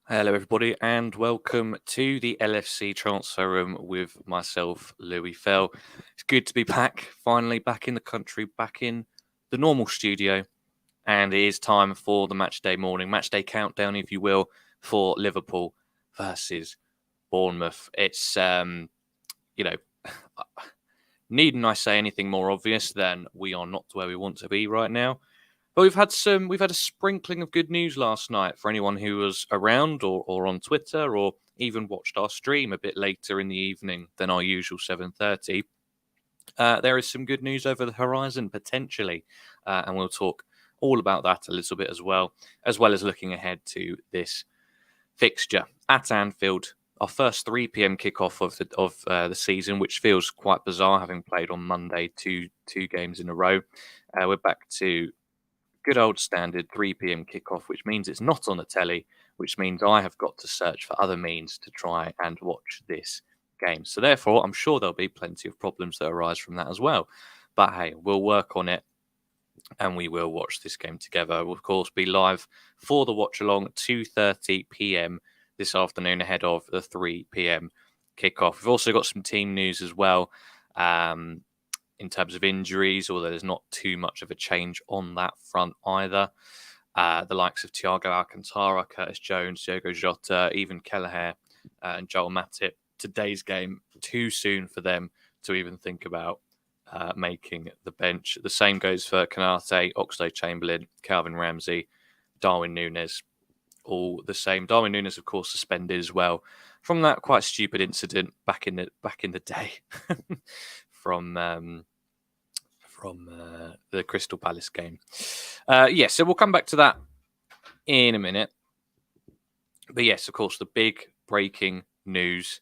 Hello, everybody, and welcome to the LFC Transfer Room with myself, Louis Fell. It's good to be back, finally back in the country, back in the normal studio, and it is time for the matchday morning, matchday countdown, if you will, for Liverpool versus Bournemouth. It's, needn't I say anything more obvious than we are not where we want to be right now. But we've had a sprinkling of good news last night for anyone who was around or on Twitter or even watched our stream a bit later in the evening than our usual 7:30. There is some good news over the horizon potentially, and we'll talk all about that a little bit as well as looking ahead to this fixture at Anfield. Our first 3 p.m. kickoff of the season, which feels quite bizarre, having played on Monday two games in a row. We're back to good old standard 3 p.m. kickoff, which means it's not on the telly, which means I have got to search for other means to try and watch this game. So therefore, I'm sure there'll be plenty of problems that arise from that as well. But hey, we'll work on it and we will watch this game together. We'll, of course, be live for the watch along at 2:30 p.m. this afternoon ahead of the 3 p.m. kickoff. We've also got some team news as well. In terms of injuries, although there's not too much of a change on that front either. The likes of Thiago Alcantara, Curtis Jones, Diogo Jota, even Kelleher and Joel Matip. Today's game, too soon for them to even think about making the bench. The same goes for Konate, Oxlade-Chamberlain, Calvin Ramsey, Darwin Núñez, all the same. Darwin Núñez, of course, suspended as well from that quite stupid incident back in the day from the Crystal Palace game. So we'll come back to that in a minute. But yes, of course, the big breaking news.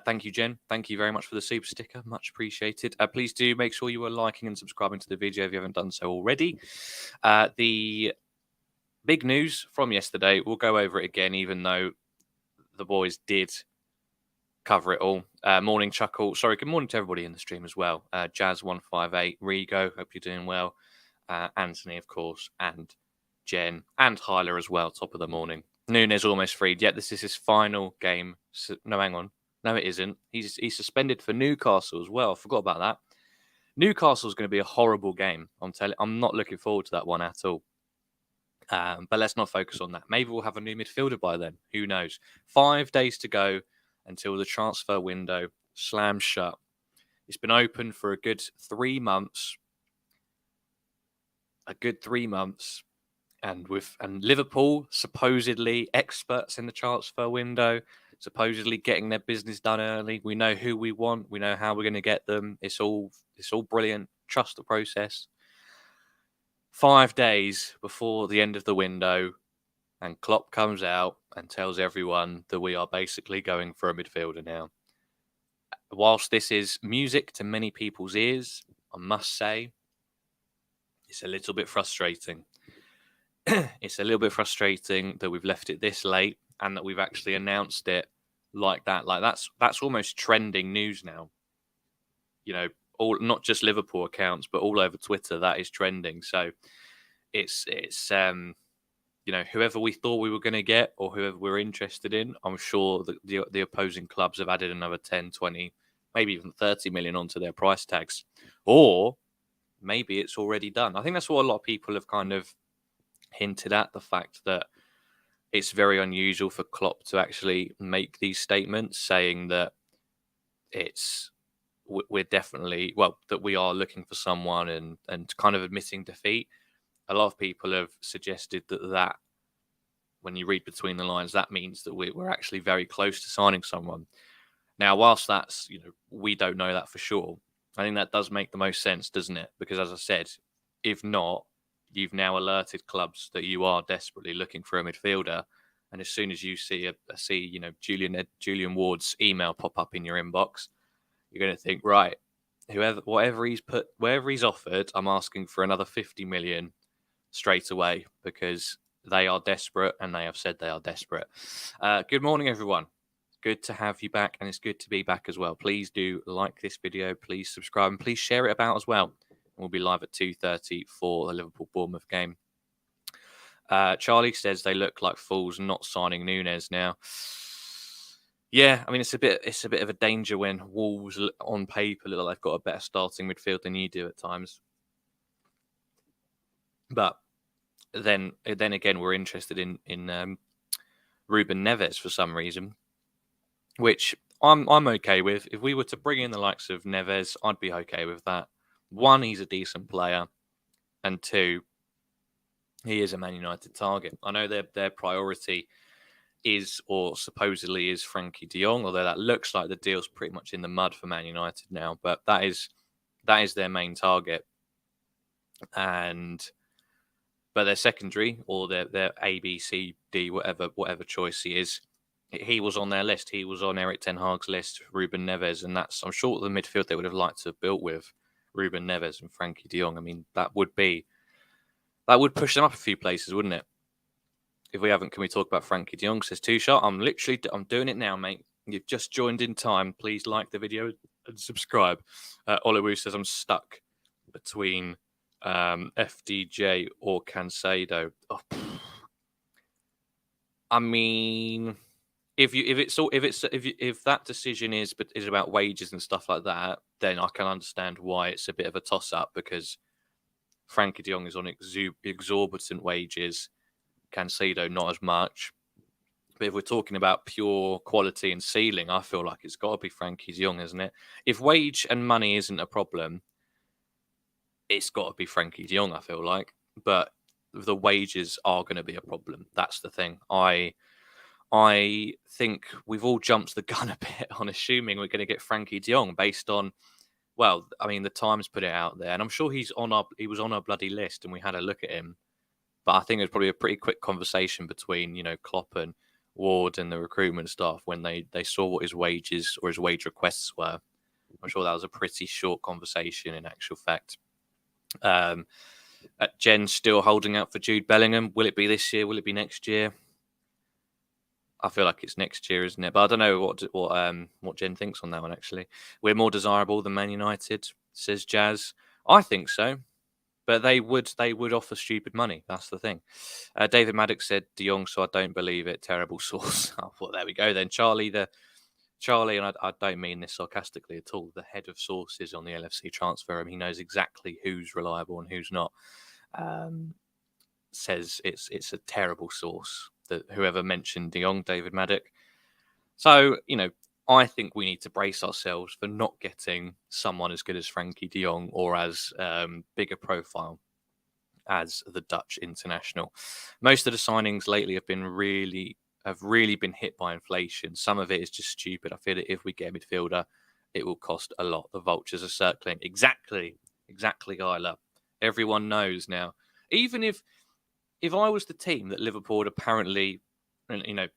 Thank you, Jen. Thank you very much for the super sticker. Much appreciated. Please do make sure you are liking and subscribing to the video if you haven't done so already. The big news from yesterday, we'll go over it again, even though the boys did cover it all. Morning, Chuckle. Sorry, good morning to everybody in the stream as well. Jazz158, Rigo, hope you're doing well. Anthony, of course, and Jen, and Hyler as well, top of the morning. Núñez almost freed. Yeah, this is his final game. No, hang on. No, it isn't. He's suspended for Newcastle as well. I forgot about that. Newcastle's going to be a horrible game. I'm not looking forward to that one at all. But let's not focus on that. Maybe we'll have a new midfielder by then. Who knows? 5 days to go until the transfer window slams shut. It's been open for a good 3 months. And Liverpool, supposedly experts in the transfer window, supposedly getting their business done early. We know who we want. We know how we're going to get them. It's all brilliant. Trust the process. 5 days before the end of the window, and Klopp comes out and tells everyone that we are basically going for a midfielder now. Whilst this is music to many people's ears, I must say, it's a little bit frustrating. It's a little bit frustrating that we've left it this late and that we've actually announced it like that. Like that's almost trending news now. You know, not just Liverpool accounts, but all over Twitter, that is trending. So it's whoever we thought we were going to get or whoever we're interested in, I'm sure that the opposing clubs have added another 10, 20, maybe even 30 million onto their price tags. Or maybe it's already done. I think that's what a lot of people have kind of hinted at, the fact that it's very unusual for Klopp to actually make these statements saying that we're definitely, that we are looking for someone and kind of admitting defeat. A lot of people have suggested that when you read between the lines, that means that we're actually very close to signing someone. Now, whilst that's, we don't know that for sure, I think that does make the most sense, doesn't it? Because as I said, if not, you've now alerted clubs that you are desperately looking for a midfielder. And as soon as you see Julian Ward's email pop up in your inbox, you're going to think, right, wherever he's offered, I'm asking for another 50 million straight away, because they are desperate and they have said they are desperate. Good morning, everyone. Good to have you back, and it's good to be back as well. Please do like this video, please subscribe, and please share it about as well. We'll be live at 2:30 for the Liverpool-Bournemouth game. Charlie says they look like fools not signing Nunes now. Yeah, I mean it's a bit of a danger when Wolves on paper look like they've got a better starting midfield than you do at times. But then again, we're interested in Ruben Neves for some reason, which I'm okay with. If we were to bring in the likes of Neves, I'd be okay with that. One, he's a decent player, and two, he is a Man United target. I know their priority is, or supposedly is, Frankie de Jong, although that looks like the deal's pretty much in the mud for Man United now. But that is their main target, but their secondary, or their A, B, C, D, whatever choice he is, he was on their list. He was on Eric Ten Hag's list, Ruben Neves, and I'm sure the midfield they would have liked to have built with Ruben Neves and Frankie de Jong. I mean, that would push them up a few places, wouldn't it? If we haven't, can we talk about Frankie de Jong? Says Two Shot. I'm doing it now, mate. You've just joined in time. Please like the video and subscribe. Oluwu says I'm stuck between FDJ or Cancelo. Oh. I mean, if that decision is about wages and stuff like that, then I can understand why it's a bit of a toss up, because Frankie de Jong is on exorbitant wages. Cancelo not as much. But if we're talking about pure quality and ceiling, I feel like it's got to be Frankie de Jong, isn't it? If wage and money isn't a problem, it's got to be Frankie de Jong, I feel like. But the wages are going to be a problem. That's the thing. I think we've all jumped the gun a bit on assuming we're going to get Frankie de Jong based on, well, I mean, the Times put it out there, and I'm sure he was on our bloody list, and we had a look at him. But I think it was probably a pretty quick conversation between, Klopp and Ward and the recruitment staff when they saw what his wages or his wage requests were. I'm sure that was a pretty short conversation in actual fact. Jen's still holding out for Jude Bellingham. Will it be this year? Will it be next year? I feel like it's next year, isn't it? But I don't know what Jen thinks on that one, actually. We're more desirable than Man United, says Jazz. I think so. But they would offer stupid money. That's the thing. David Maddox said De Jong, so I don't believe it. Terrible source. Oh, well, there we go then. Charlie, and I don't mean this sarcastically at all, the head of sources on the LFC transfer room, he knows exactly who's reliable and who's not. Says it's a terrible source, that whoever mentioned De Jong, David Maddox. So, I think we need to brace ourselves for not getting someone as good as Frankie de Jong or as big a profile as the Dutch international. Most of the signings lately have really been hit by inflation. Some of it is just stupid. I feel that if we get a midfielder, it will cost a lot. The vultures are circling. Exactly, Isla. Everyone knows now. Even if I was the team that Liverpool apparently,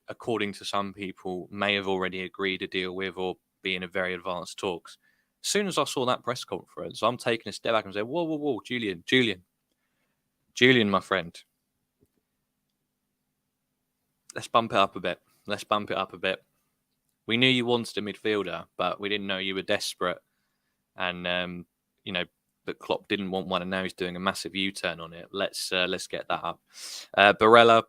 according to some people, may have already agreed a deal with or be in a very advanced talks. As soon as I saw that press conference, I'm taking a step back and saying, whoa, Julian, my friend. Let's bump it up a bit. We knew you wanted a midfielder, but we didn't know you were desperate. And, but Klopp didn't want one, and now he's doing a massive U-turn on it. Let's get that up. Barella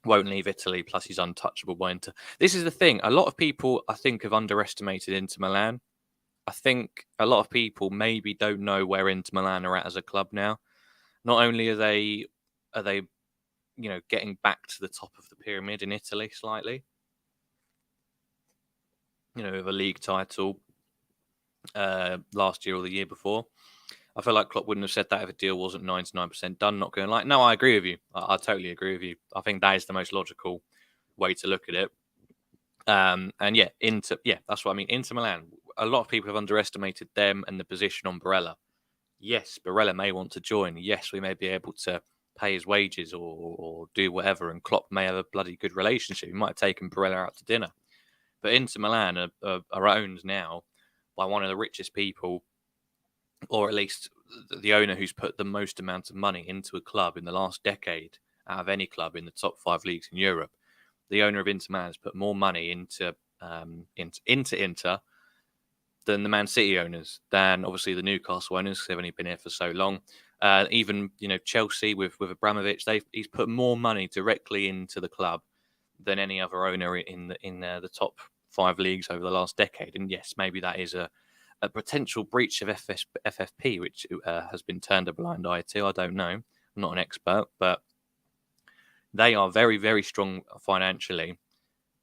won't leave Italy, plus he's untouchable by Inter. This is the thing. A lot of people, I think, have underestimated Inter Milan. I think a lot of people maybe don't know where Inter Milan are at as a club now. Not only are they getting back to the top of the pyramid in Italy slightly, with a league title last year or the year before. I feel like Klopp wouldn't have said that if a deal wasn't 99% done. Not going like, no, I agree with you. I totally agree with you. I think that is the most logical way to look at it. And that's what I mean. Inter Milan, a lot of people have underestimated them and the position on Barella. Yes, Barella may want to join. Yes, we may be able to pay his wages or do whatever, and Klopp may have a bloody good relationship. He might have taken Barella out to dinner. But Inter Milan are owned now by one of the richest people, or at least the owner who's put the most amount of money into a club in the last decade out of any club in the top 5 leagues in Europe. The owner of Inter Milan has put more money into Inter than the Man City owners, than obviously the Newcastle owners, because they've only been here for so long. Even Chelsea with Abramovich, he's put more money directly into the club than any other owner in the top 5 leagues over the last decade. And yes, maybe that is a potential breach of FFP, which has been turned a blind eye to. I don't know. I'm not an expert, but they are very, very strong financially.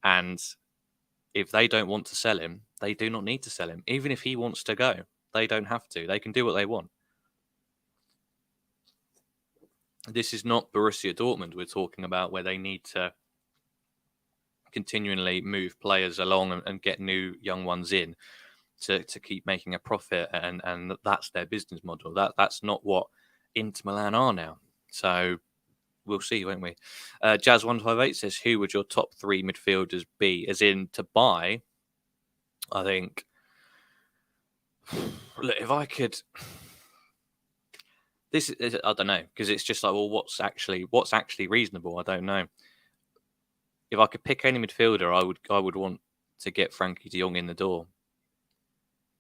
And if they don't want to sell him, they do not need to sell him. Even if he wants to go, they don't have to. They can do what they want. This is not Borussia Dortmund we're talking about, where they need to continually move players along and get new young ones in to keep making a profit, and that's their business model. That's not what Inter Milan are now. So we'll see, won't we? Jazz158 says, who would your top 3 midfielders be? As in to buy, I think. Look, if I could, this is, I don't know, because it's just like, well, what's actually reasonable? I don't know. If I could pick any midfielder, I would want to get Frankie De Jong in the door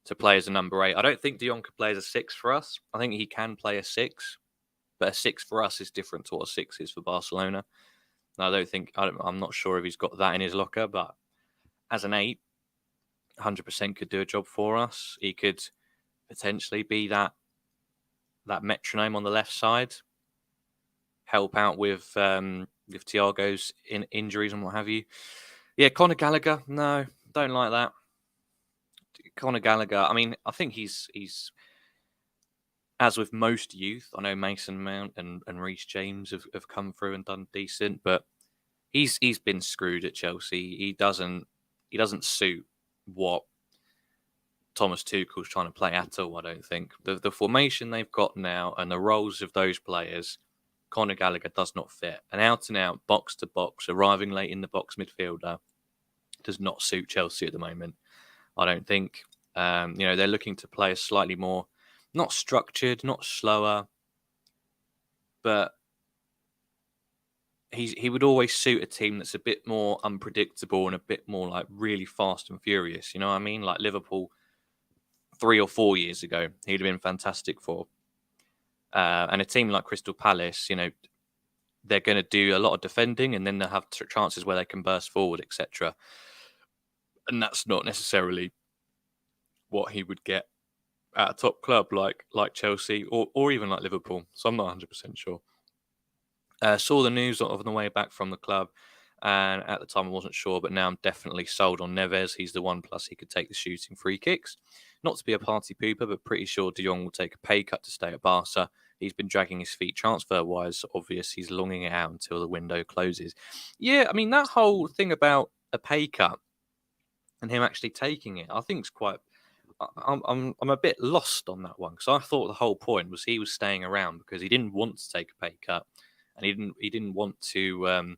to play as a number 8. I don't think De Jong could play as a 6 for us. I think he can play a 6, but a 6 for us is different to what a 6 is for Barcelona. And I'm not sure if he's got that in his locker, but as an 8, 100% could do a job for us. He could potentially be that metronome on the left side, help out with Thiago's injuries and what have you. Yeah, Conor Gallagher, no, don't like that. Conor Gallagher, I mean, I think he's as with most youth. I know Mason Mount and Reece James have come through and done decent, but he's been screwed at Chelsea. He doesn't suit what Thomas Tuchel's trying to play at all, I don't think. The formation they've got now and the roles of those players, Conor Gallagher does not fit. An out-and-out, box-to-box, arriving late in the box midfielder does not suit Chelsea at the moment, I don't think. They're looking to play a slightly more, not structured, not slower, but he would always suit a team that's a bit more unpredictable and a bit more like really fast and furious. You know what I mean? Like Liverpool 3 or 4 years ago, he'd have been fantastic for. And a team like Crystal Palace, they're going to do a lot of defending, and then they'll have chances where they can burst forward, etc. And that's not necessarily what he would get at a top club like Chelsea or even like Liverpool. So I'm not 100% sure. Saw the news on the way back from the club, and at the time I wasn't sure, but now I'm definitely sold on Neves. He's the one, plus he could take the shooting free kicks. Not to be a party pooper, but pretty sure De Jong will take a pay cut to stay at Barca. He's been dragging his feet transfer-wise. Obvious he's longing it out until the window closes. Yeah, I mean, that whole thing about a pay cut and him actually taking it, I think is quite... I'm a bit lost on that one, because I thought the whole point was he was staying around because he didn't want to take a pay cut, and he didn't want to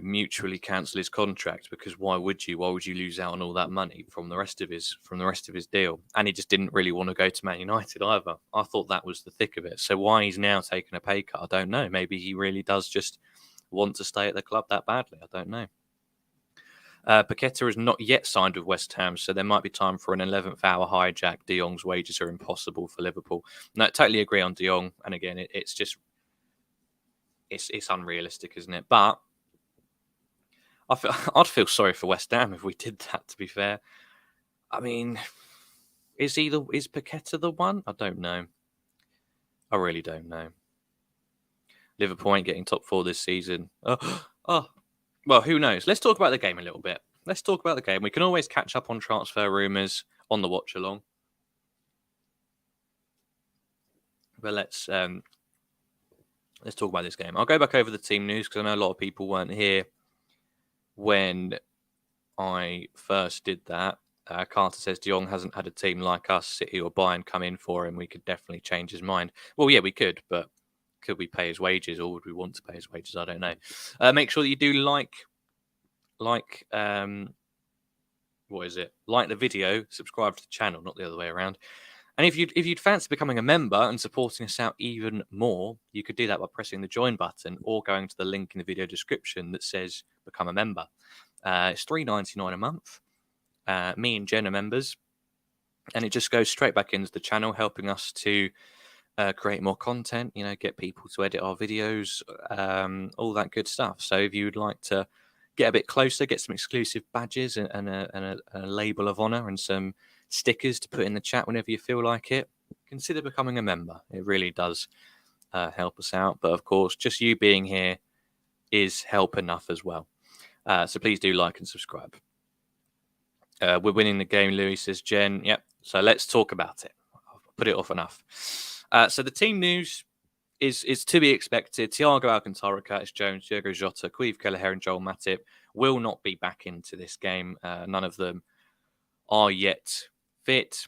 mutually cancel his contract, because why would you lose out on all that money from the rest of his deal? And he just didn't really want to go to Man United either. I thought that was the thick of it. So why he's now taking a pay cut, I don't know. Maybe he really does just want to stay at the club that badly. I don't know. Paqueta is not yet signed with West Ham, so there might be time for an 11th hour hijack. De Jong's wages are impossible for Liverpool. No, totally agree on De Jong. And again, it's unrealistic, isn't it? But I'd feel sorry for West Ham if we did that, to be fair. I mean, is Paqueta the one? I don't know. I really don't know. Liverpool ain't getting top 4 this season. Well, who knows? Let's talk about the game a little bit. We can always catch up on transfer rumours on the watch along. But let's talk about this game. I'll go back over the team news because I know a lot of people weren't here when I first did that. Carter says De Jong hasn't had a team like us, City or Bayern, come in for him. We could definitely change his mind. Well, yeah, we could, but could we pay his wages, or would we want to pay his wages? I don't know. Make sure that you do like the video, subscribe to the channel, not the other way around. And if you'd fancy becoming a member and supporting us out even more, you could do that by pressing the join button or going to the link in the video description that says become a member. It's $3.99 a month. Me and Jen are members. and it just goes straight back into the channel, helping us to create more content, get people to edit our videos, all that good stuff. So if you would like to get a bit closer, get some exclusive badges and a label of honor and some stickers to put in the chat whenever you feel like it, consider becoming a member. It really does help us out. But of course, just you being here is help enough as well. So please do like and subscribe. We're winning the game, Louis, says Jen. Yep. So let's talk about it. I'll put it off enough. So the team news is to be expected. Thiago Alcantara, Curtis Jones, Diogo Jota, Queeve Kelleher, and Joel Matip will not be back into this game. None of them are yet fit.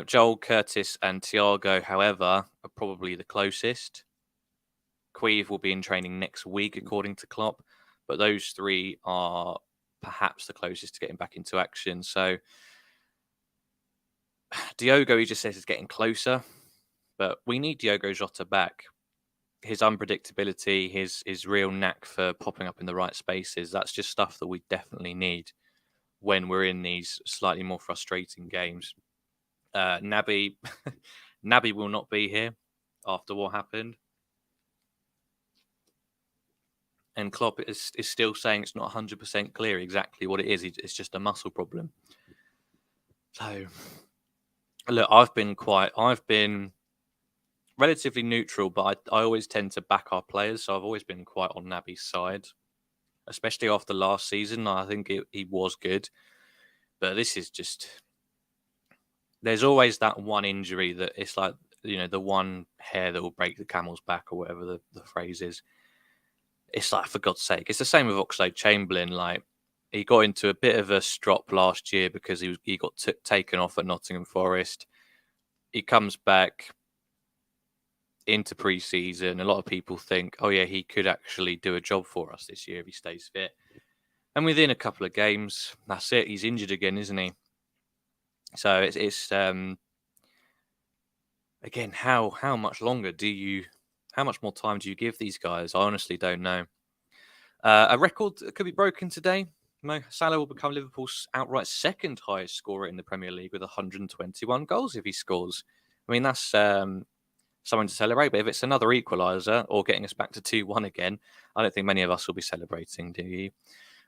Joel, Curtis, and Thiago, however, are probably the closest. Queeve will be in training next week, according to Klopp, but those three are perhaps the closest to getting back into action. So Diogo, he just says, is getting closer, but we need Diogo Jota back. His unpredictability, his real knack for popping up in the right spaces, that's just stuff that we definitely need when we're in these slightly more frustrating games. Naby will not be here after what happened. And Klopp is still saying it's not 100% clear exactly what it is. It's just a muscle problem. So, look, I've been relatively neutral, but I always tend to back our players. So I've always been quite on Naby's side, especially after last season. I think he was good. But this is just... There's always that one injury that it's like, the one hair that will break the camel's back or whatever the phrase is. It's like, for God's sake. It's the same with Oxlade-Chamberlain. Like, he got into a bit of a strop last year because he got taken off at Nottingham Forest. He comes back into pre-season. A lot of people think, oh yeah, he could actually do a job for us this year if he stays fit. And within a couple of games, that's it. He's injured again, isn't he? So it's again, how much longer how much more time do you give these guys? I honestly don't know. A record could be broken today. Mo Salah will become Liverpool's outright second highest scorer in the Premier League with 121 goals if he scores. I mean, that's something to celebrate. But if it's another equaliser or getting us back to 2-1 again, I don't think many of us will be celebrating, do you?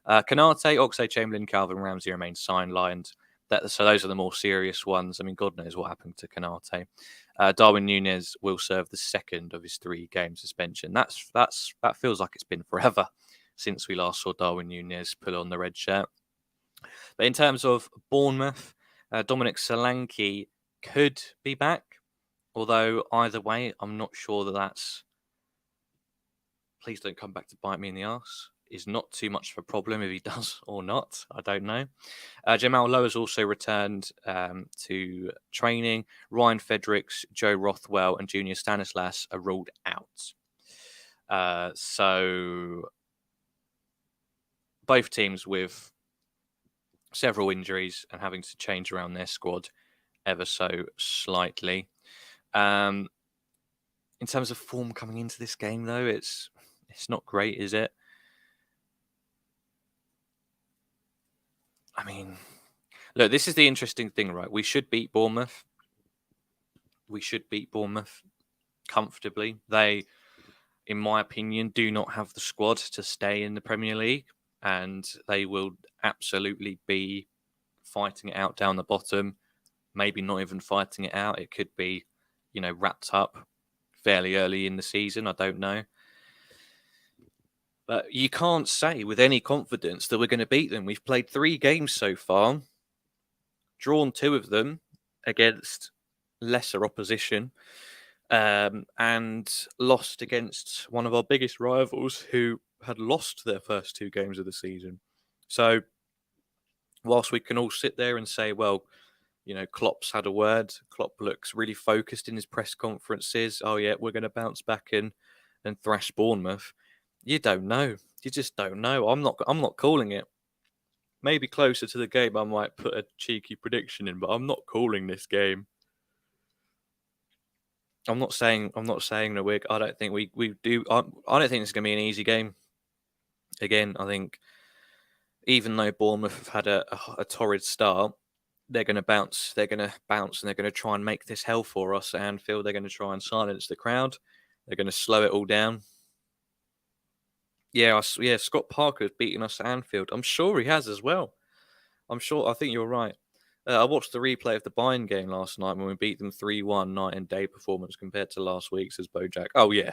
Kanate, Oxlade-Chamberlain, Calvin Ramsey remain sidelined. So those are the more serious ones. I mean, God knows what happened to Kanate. Darwin Núñez will serve the second of his 3-game suspension. That feels like it's been forever since we last saw Darwin Núñez put on the red shirt. But in terms of Bournemouth, Dominic Solanke could be back. Although either way, I'm not sure that's... Please don't come back to bite me in the arse. Is not too much of a problem if he does or not. I don't know. Jamal Lowe has also returned to training. Ryan Fredericks, Joe Rothwell, and Junior Stanislas are ruled out. So both teams with several injuries and having to change around their squad ever so slightly. In terms of form coming into this game, though, it's not great, is it? I mean, look, this is the interesting thing, right? We should beat Bournemouth. We should beat Bournemouth comfortably. They, in my opinion, do not have the squad to stay in the Premier League, and they will absolutely be fighting it out down the bottom. Maybe not even fighting it out. It could be, wrapped up fairly early in the season. I don't know. But you can't say with any confidence that we're going to beat them. We've played 3 games so far, drawn 2 of them against lesser opposition, and lost against one of our biggest rivals who had lost their first 2 games of the season. So whilst we can all sit there and say, well, Klopp's had a word, Klopp looks really focused in his press conferences. Oh yeah, we're going to bounce back and thrash Bournemouth. You don't know. You just don't know. I'm not calling it. Maybe closer to the game, I might put a cheeky prediction in, but I'm not calling this game. I'm not saying that I don't think we do. I don't think it's going to be an easy game. Again, I think even though Bournemouth have had a torrid start, they're going to bounce. They're going to bounce, and they're going to try and make this hell for us at Anfield. They're going to try and silence the crowd. They're going to slow it all down. Yeah, Scott Parker's beaten us at Anfield. I'm sure he has as well. I think you're right. I watched the replay of the Bayern game last night when we beat them 3-1, night and day performance compared to last week's as Bojack. Oh, yeah.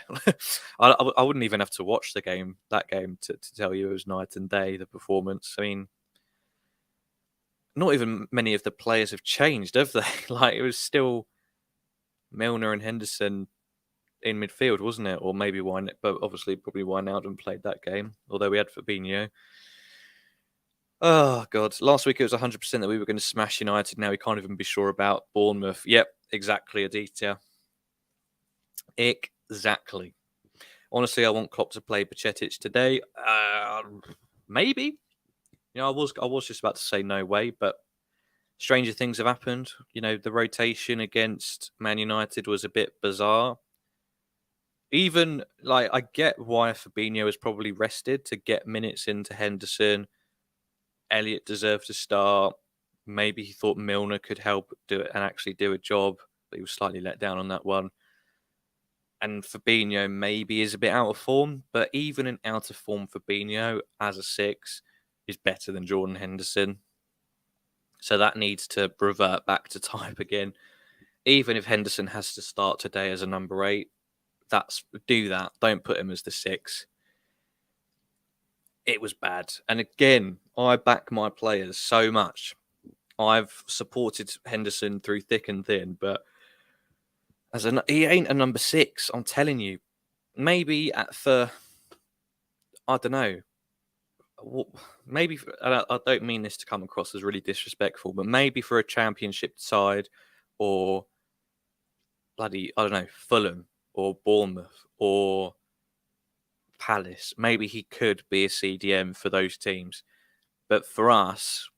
I wouldn't even have to watch that game to tell you it was night and day, the performance. I mean, not even many of the players have changed, have they? Like, it was still Milner and Henderson in midfield, wasn't it? Or maybe but obviously probably Wijnaldum played that game, although we had Fabinho. Oh, God. Last week it was 100% that we were going to smash United. Now we can't even be sure about Bournemouth. Yep, exactly, Aditya. Exactly. Honestly, I want Klopp to play Bajcetic today. Maybe. You know, I was just about to say no way, but stranger things have happened. You know, the rotation against Man United was a bit bizarre. Even, like, I get why Fabinho was probably rested to get minutes into Henderson. Elliott deserved to start. Maybe he thought Milner could help do it and actually do a job, but he was slightly let down on that one. And Fabinho maybe is a bit out of form, but even an out of form Fabinho as a 6 is better than Jordan Henderson. So that needs to revert back to type again. Even if Henderson has to start today as a number 8, do that. Don't put him as the 6. It was bad. And again, I back my players so much. I've supported Henderson through thick and thin, but he ain't a number 6. I'm telling you. Maybe I don't know. Maybe I don't mean this to come across as really disrespectful, but maybe for a championship side or bloody, I don't know, Fulham or Bournemouth or Palace, maybe he could be a CDM for those teams. But for us,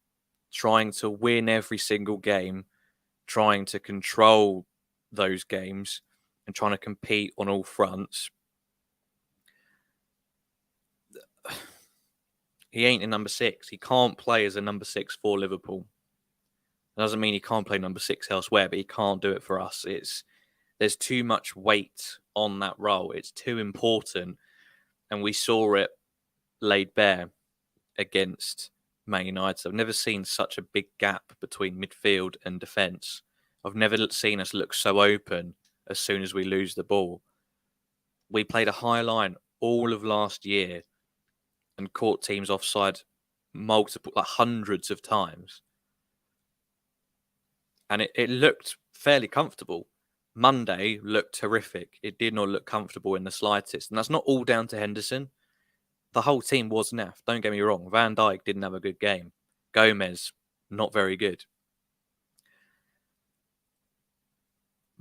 trying to win every single game, trying to control those games and trying to compete on all fronts, he ain't a number 6. He can't play as a number 6 for Liverpool. It doesn't mean he can't play number 6 elsewhere, but he can't do it for us. There's too much weight on that role. It's too important. And we saw it laid bare against Man United. I've never seen such a big gap between midfield and defence. I've never seen us look so open as soon as we lose the ball. We played a high line all of last year and caught teams offside hundreds of times. And it looked fairly comfortable. Monday looked terrific. It did not look comfortable in the slightest. And that's not all down to Henderson. The whole team was naff. Don't get me wrong. Van Dijk didn't have a good game. Gomez, not very good.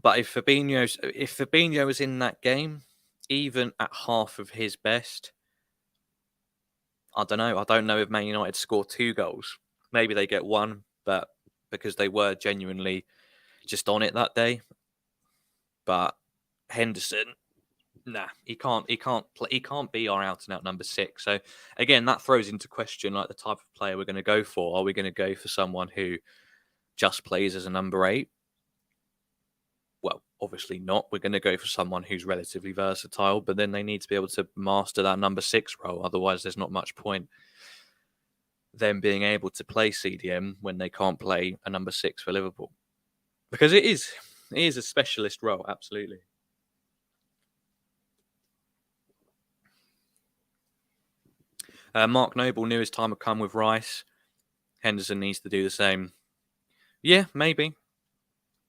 But if Fabinho was in that game, even at half of his best, I don't know. I don't know if Man United score 2 goals. Maybe they get 1, but because they were genuinely just on it that day. But Henderson, nah, he can't be our out and out number 6. So again, that throws into question like the type of player we're going to go for. Are we going to go for someone who just plays as a number 8? Well, obviously not. We're going to go for someone who's relatively versatile, but then they need to be able to master that number 6 role. Otherwise, there's not much point them being able to play CDM when they can't play a number 6 for Liverpool. Because it is a specialist role, absolutely. Mark Noble knew his time had come with Rice. Henderson needs to do the same. Yeah, maybe.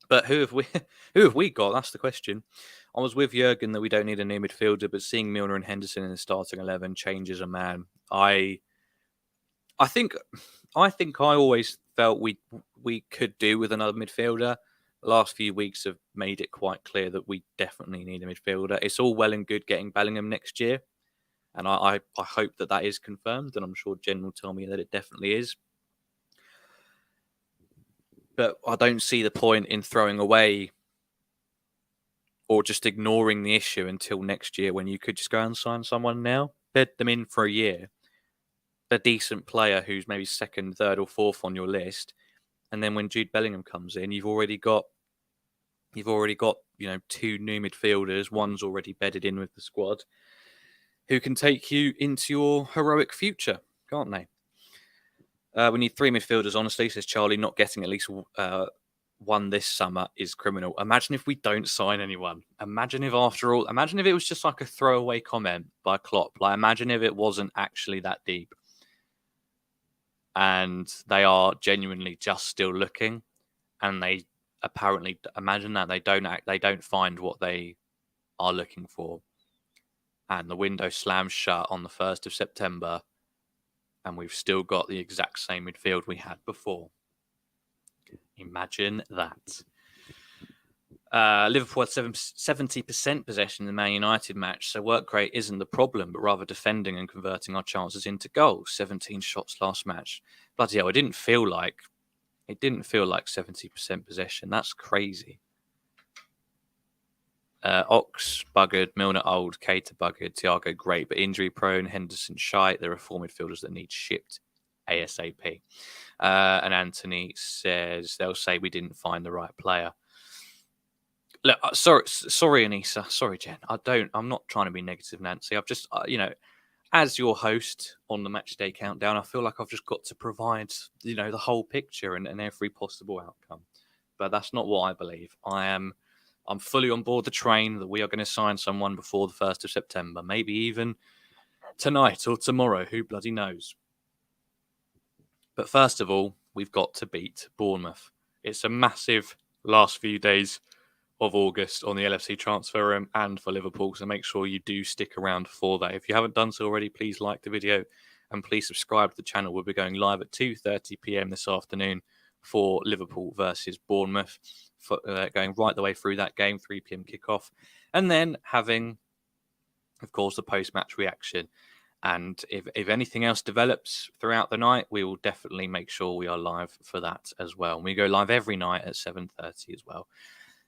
But who have we got? That's the question. I was with Jurgen that we don't need a new midfielder, but seeing Milner and Henderson in the starting 11 changes a man. I think I always felt we could do with another midfielder. The last few weeks have made it quite clear that we definitely need a midfielder. It's all well and good getting Bellingham next year, and I hope that is confirmed, and I'm sure Jen will tell me that it definitely is. But I don't see the point in throwing away or just ignoring the issue until next year when you could just go and sign someone now, bed them in for a year, a decent player who's maybe 2nd, 3rd or 4th on your list, And then when Jude Bellingham comes in, you've already got two new midfielders. One's already bedded in with the squad, who can take you into your heroic future, can't they? We need 3 midfielders, honestly, says Charlie. Not getting at least one this summer is criminal. Imagine if we don't sign anyone. Imagine if it was just like a throwaway comment by Klopp. Like, imagine if it wasn't actually that deep. And they are genuinely just still looking, and they apparently, imagine that, they don't find what they are looking for. And the window slams shut on the 1st of September, and we've still got the exact same midfield we had before. Imagine that. Liverpool had 70% possession in the Man United match, so work rate isn't the problem, but rather defending and converting our chances into goals. 17 shots last match. Bloody hell, it didn't feel like 70% possession. That's crazy. Ox buggered, Milner old, Keita buggered, Thiago great, but injury prone, Henderson shite. There are 4 midfielders that need shipped ASAP. And Anthony says they'll say we didn't find the right player. Look, sorry, Anissa. Sorry, Jen. I'm not trying to be negative, Nancy. I've just, as your host on the Matchday countdown, I feel like I've just got to provide, the whole picture and every possible outcome. But that's not what I believe. I'm fully on board the train that we are going to sign someone before the 1st of September. Maybe even tonight or tomorrow. Who bloody knows? But first of all, we've got to beat Bournemouth. It's a massive last few days of August on the LFC transfer room and for Liverpool. So make sure you do stick around for that. If you haven't done so already, please like the video and please subscribe to the channel. We'll be going live at 2:30 p.m. this afternoon for Liverpool versus Bournemouth, going right the way through that game, 3 p.m. kickoff, and then having, of course, the post-match reaction. And if anything else develops throughout the night, we will definitely make sure we are live for that as well. And we go live every night at 7:30 as well.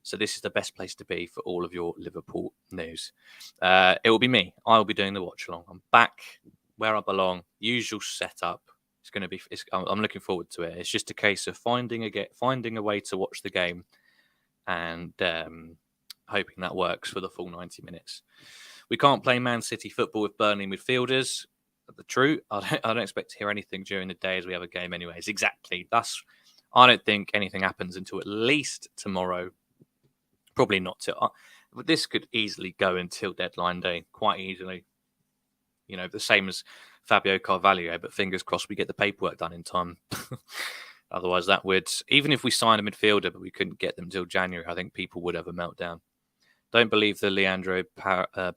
So this is the best place to be for all of your Liverpool news. It will be me. I will be doing the watch along. I'm back where I belong. Usual setup. It's going to be. I'm looking forward to it. It's just a case of finding a way to watch the game, and hoping that works for the full 90 minutes. We can't play Man City football with Burnley midfielders. The truth, I don't expect to hear anything during the day as we have a game anyways. Exactly. I don't think anything happens until at least tomorrow. Probably not till. But this could easily go until deadline day, quite easily. The same as Fabio Carvalho, but fingers crossed we get the paperwork done in time. Otherwise, that would, even if we signed a midfielder, but we couldn't get them till January, I think people would have a meltdown. Don't believe the Leandro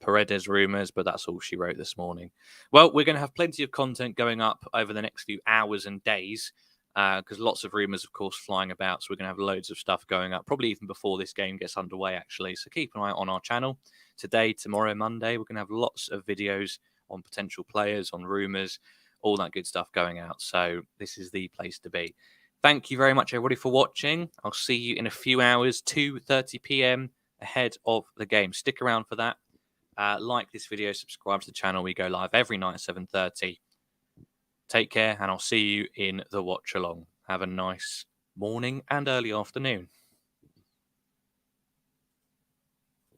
Paredes rumours, but that's all she wrote this morning. Well, we're going to have plenty of content going up over the next few hours and days, because lots of rumours, of course, flying about. So we're going to have loads of stuff going up, probably even before this game gets underway, actually. So keep an eye on our channel. Today, tomorrow, Monday, we're going to have lots of videos on potential players, on rumours, all that good stuff going out. So this is the place to be. Thank you very much, everybody, for watching. I'll see you in a few hours, 2:30 p.m. ahead of the game. Stick around for that. Like this video, subscribe to the channel. We go live every night at 7:30. Take care, and I'll see you in the watch along. Have a nice morning and early afternoon.